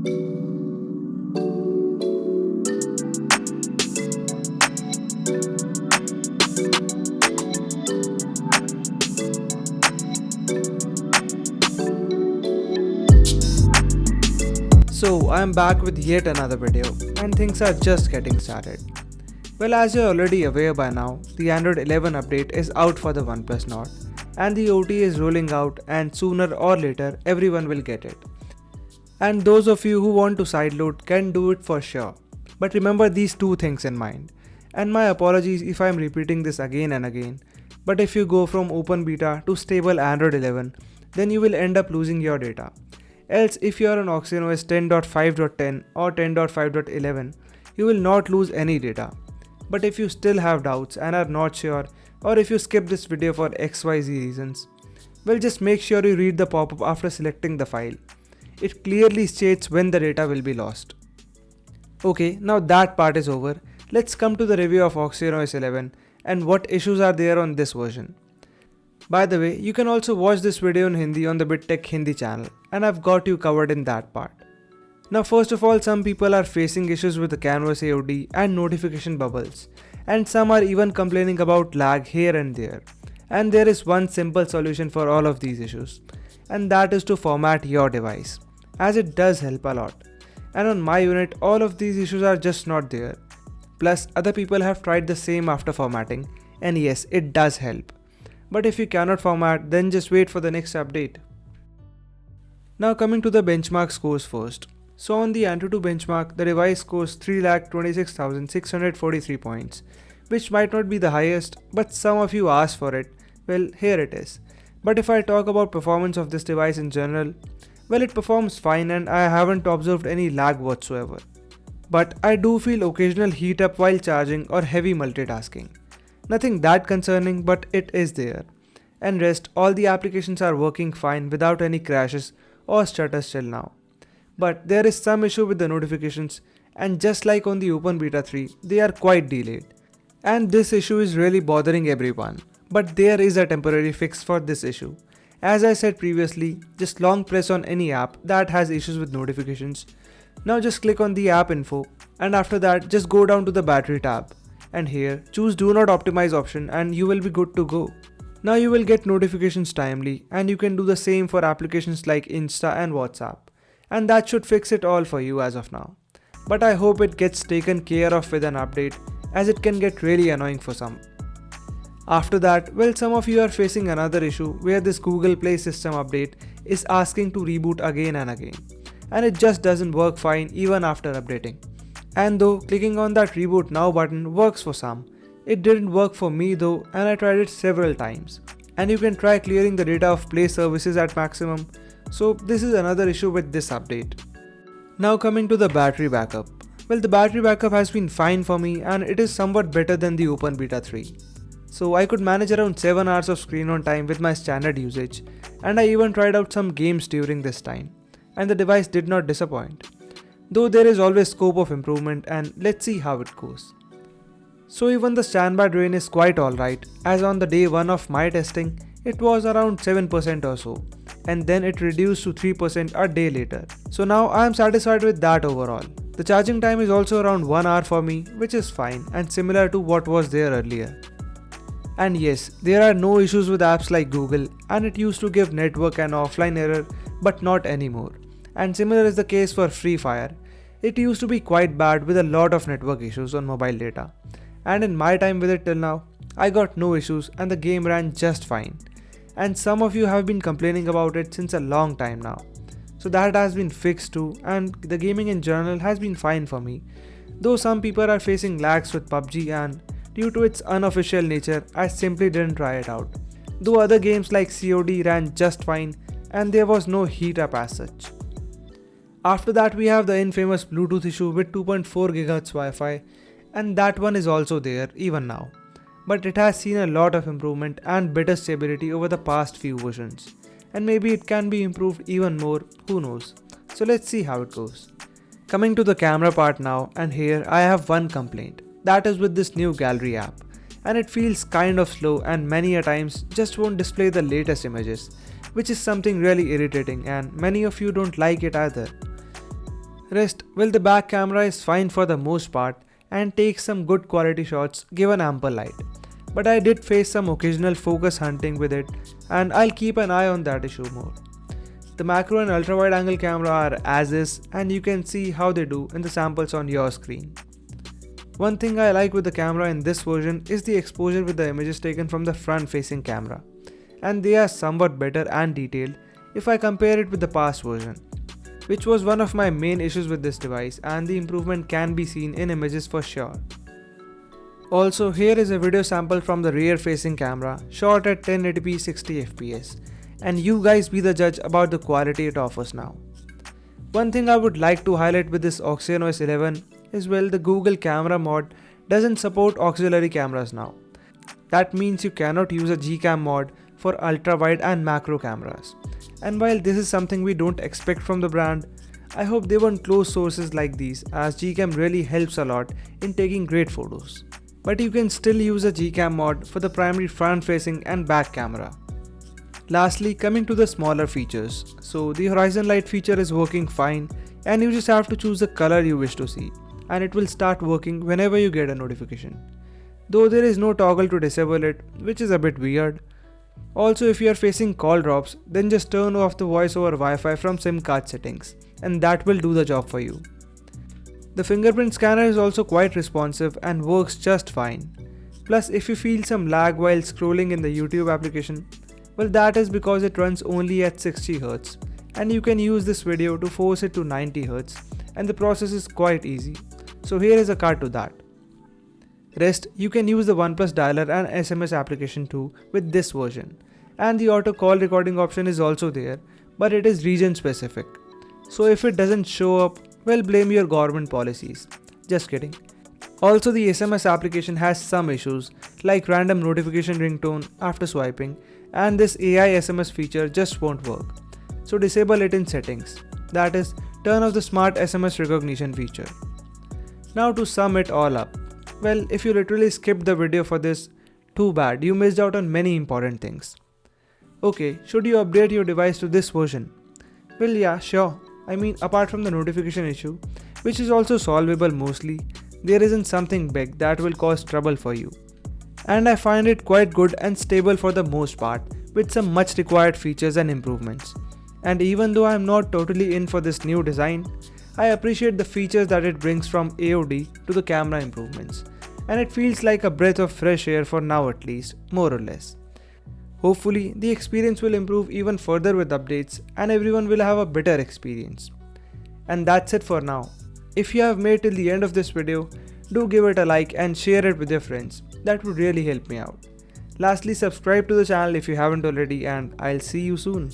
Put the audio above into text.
So I am back with yet another video and things are just getting started. Well, as you're already aware by now, the Android 11 update is out for the OnePlus Nord and the OTA is rolling out, and sooner or later everyone will get it. And those of you who want to sideload can do it for sure. But remember these two things in mind. And my apologies if I am repeating this again and again, but if you go from open beta to stable Android 11, then you will end up losing your data. Else, if you are on OxygenOS 10.5.10 or 10.5.11, you will not lose any data. But if you still have doubts and are not sure, or if you skip this video for XYZ reasons, well, just make sure you read the pop-up after selecting the file. It clearly states when the data will be lost. Okay, now that part is over. Let's come to the review of OxygenOS 11 and what issues are there on this version. By the way, you can also watch this video in Hindi on the BitTech Hindi channel, and I've got you covered in that part. Now first of all, some people are facing issues with the Canvas AOD and notification bubbles, and some are even complaining about lag here and there. And there is one simple solution for all of these issues, and that is to format your device, as it does help a lot. And on my unit, all of these issues are just not there. Plus, other people have tried the same after formatting, and yes, it does help. But if you cannot format, then just wait for the next update. Now coming to the benchmark scores first. So on the Antutu benchmark, the device scores 3,26,643 points, which might not be the highest, but some of you asked for it. Well, here it is. But if I talk about performance of this device in general, well, it performs fine and I haven't observed any lag whatsoever. But I do feel occasional heat up while charging or heavy multitasking. Nothing that concerning, but it is there. And rest, all the applications are working fine without any crashes or stutters till now. But there is some issue with the notifications, and just like on the Open Beta 3, they are quite delayed. And this issue is really bothering everyone. But there is a temporary fix for this issue. As I said previously, just long press on any app that has issues with notifications. Now just click on the app info, and after that just go down to the battery tab. And here choose do not optimize option and you will be good to go. Now you will get notifications timely, and you can do the same for applications like Insta and WhatsApp. And that should fix it all for you as of now. But I hope it gets taken care of with an update, as it can get really annoying for some. After that, well, some of you are facing another issue where this Google Play system update is asking to reboot again and again. And it just doesn't work fine even after updating. And though clicking on that reboot now button works for some, it didn't work for me though, and I tried it several times. And you can try clearing the data of Play services at maximum, so this is another issue with this update. Now coming to the battery backup. Well, the battery backup has been fine for me and it is somewhat better than the Open Beta 3. So I could manage around 7 hours of screen on time with my standard usage, and I even tried out some games during this time, and the device did not disappoint. Though there is always scope of improvement, and let's see how it goes. So even the standby drain is quite alright, as on the day 1 of my testing, it was around 7% or so, and then it reduced to 3% a day later. So now I am satisfied with that overall. The charging time is also around 1 hour for me, which is fine and similar to what was there earlier. And yes, there are no issues with apps like Google, and it used to give network and offline error, but not anymore. And similar is the case for Free Fire. It used to be quite bad with a lot of network issues on mobile data. And in my time with it till now, I got no issues and the game ran just fine. And some of you have been complaining about it since a long time now. So that has been fixed too, and the gaming in general has been fine for me. Though some people are facing lags with PUBG, and due to its unofficial nature, I simply didn't try it out. Though other games like COD ran just fine and there was no heat up as such. After that we have the infamous Bluetooth issue with 2.4 GHz Wi-Fi, and that one is also there even now. But it has seen a lot of improvement and better stability over the past few versions. And maybe it can be improved even more, who knows. So let's see how it goes. Coming to the camera part now, and here I have one complaint. That is with this new gallery app. And it feels kind of slow and many a times just won't display the latest images, which is something really irritating, and many of you don't like it either. Rest, well, the back camera is fine for the most part and takes some good quality shots given ample light. But I did face some occasional focus hunting with it, and I'll keep an eye on that issue more. The macro and ultra wide angle camera are as is, and you can see how they do in the samples on your screen. One thing I like with the camera in this version is the exposure with the images taken from the front facing camera, and they are somewhat better and detailed if I compare it with the past version, which was one of my main issues with this device, and the improvement can be seen in images for sure. Also, here is a video sample from the rear facing camera shot at 1080p 60fps, and you guys be the judge about the quality it offers now. One thing I would like to highlight with this OxygenOS 11 is, well, the Google Camera mod doesn't support auxiliary cameras now. That means you cannot use a Gcam mod for ultra wide and macro cameras. And while this is something we don't expect from the brand, I hope they won't close sources like these, as Gcam really helps a lot in taking great photos. But you can still use a Gcam mod for the primary front facing and back camera. Lastly, coming to the smaller features. So the horizon light feature is working fine, and you just have to choose the color you wish to see, and it will start working whenever you get a notification. Though there is no toggle to disable it, which is a bit weird. Also, if you are facing call drops, then just turn off the voice over Wi-Fi from SIM card settings, and that will do the job for you. The fingerprint scanner is also quite responsive and works just fine. Plus, if you feel some lag while scrolling in the YouTube application, well, that is because it runs only at 60Hz, and you can use this video to force it to 90Hz, and the process is quite easy. So here is a card to that. Rest, you can use the OnePlus Dialer and SMS application too with this version, and the auto call recording option is also there, but it is region specific. So if it doesn't show up, well, blame your government policies. Just kidding. Also, the SMS application has some issues like random notification ringtone after swiping, and this AI SMS feature just won't work. So disable it in settings. That is, turn off the smart SMS recognition feature. Now to sum it all up. Well, if you literally skipped the video for this, too bad, you missed out on many important things. Okay, should you update your device to this version? Well, yeah, sure. I mean, apart from the notification issue, which is also solvable mostly, there isn't something big that will cause trouble for you. And I find it quite good and stable for the most part, with some much required features and improvements. And even though I am not totally in for this new design, I appreciate the features that it brings from AOD to the camera improvements, and it feels like a breath of fresh air for now at least, more or less. Hopefully, the experience will improve even further with updates and everyone will have a better experience. And that's it for now. If you have made till the end of this video, do give it a like and share it with your friends. That would really help me out. Lastly, subscribe to the channel if you haven't already, and I'll see you soon.